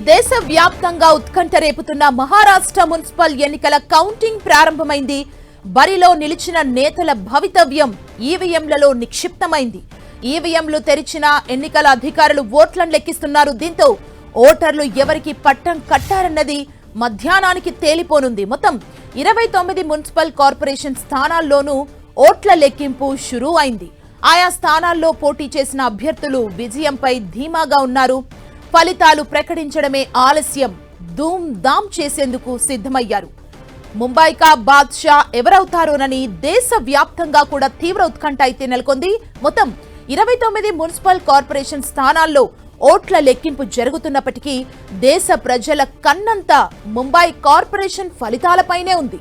దేశవ్యాప్తంగా ఉత్కంఠ రేపుతున్న మహారాష్ట్ర మున్సిపల్ ఎన్నికల కౌంటింగ్ ప్రారంభమైంది. బరిలో నిలిచిన నేతల భవితవ్యం ఈవీఎంలలో నిక్షిప్తమైంది. ఈవీఎంలు తెరిచిన ఎన్నికల అధికారులు ఓట్లను లెక్కిస్తున్నారు. దీంతో ఓటర్లు ఎవరికి పట్టం కట్టారన్నది మధ్యాహ్నానికి తేలిపోనుంది. మొత్తం 29 మున్సిపల్ కార్పొరేషన్ స్థానాల్లోనూ ఓట్ల లెక్కింపు షురూ అయింది. ఆయా స్థానాల్లో పోటీ చేసిన అభ్యర్థులు విజయంపై ధీమాగా ఉన్నారు. ఫలితాలు ప్రకటించడమే ఆలస్యం, ధూమ్ ధామ్ చేసేందుకు సిద్ధమయ్యారు. ముంబై కా బాద్షా ఎవరవుతారోనని దేశవ్యాప్తంగా కూడా తీవ్ర ఉత్కంఠ అయితే నెలకొంది. మొత్తం 29 మున్సిపల్ కార్పొరేషన్ స్థానాల్లో ఓట్ల లెక్కింపు జరుగుతున్నప్పటికీ దేశ ప్రజల కన్నంతా ముంబై కార్పొరేషన్ ఫలితాలపైనే ఉంది.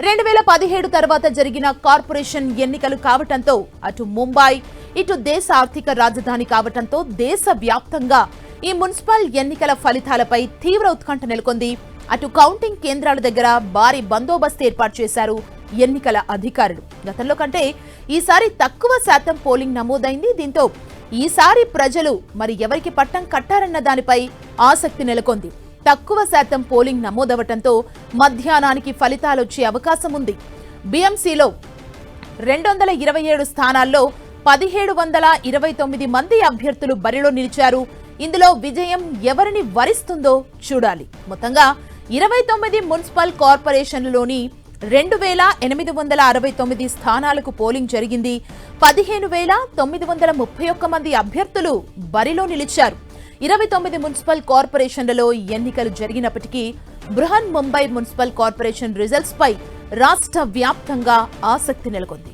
2017 తర్వాత జరిగిన కార్పొరేషన్ ఎన్నికలు కావటంతో అటు ముంబై ఇటు దేశ ఆర్థిక రాజధాని కావటంతో దేశవ్యాప్తంగా ఈ మున్సిపల్ ఎన్నికల ఫలితాలపై తీవ్ర ఉత్కంఠ నెలకొంది. అటు కౌంటింగ్ కేంద్రాల దగ్గర భారీ బందోబస్తు ఏర్పాటు చేశారు ఎన్నికల అధికారులు. గతంలో కంటే ఈసారి తక్కువ శాతం పోలింగ్ నమోదైంది. దీంతో ఈసారి ప్రజలు మరి ఎవరికి పట్టం కట్టారన్న దానిపై ఆసక్తి నెలకొంది. తక్కువ శాతం పోలింగ్ నమోదవటంతో మధ్యాహ్నానికి ఫలితాలు వచ్చే అవకాశం ఉంది. బీఎంసీలో 227 స్థానాల్లో 1729 మంది అభ్యర్థులు బరిలో నిలిచారు. ఇందులో విజయం ఎవరిని వరిస్తుందో చూడాలి. మొత్తంగా 29 మున్సిపల్ కార్పొరేషన్లలోని 2869 స్థానాలకు పోలింగ్ జరిగింది. 15931 మంది అభ్యర్థులు బరిలో నిలిచారు. 29 మున్సిపల్ కార్పొరేషన్లలో ఎన్నికలు జరిగినప్పటికీ Brihan Mumbai municipal corporation results పై రాష్ట్ర వ్యాప్తంగా ఆసక్తి నెలకొంది.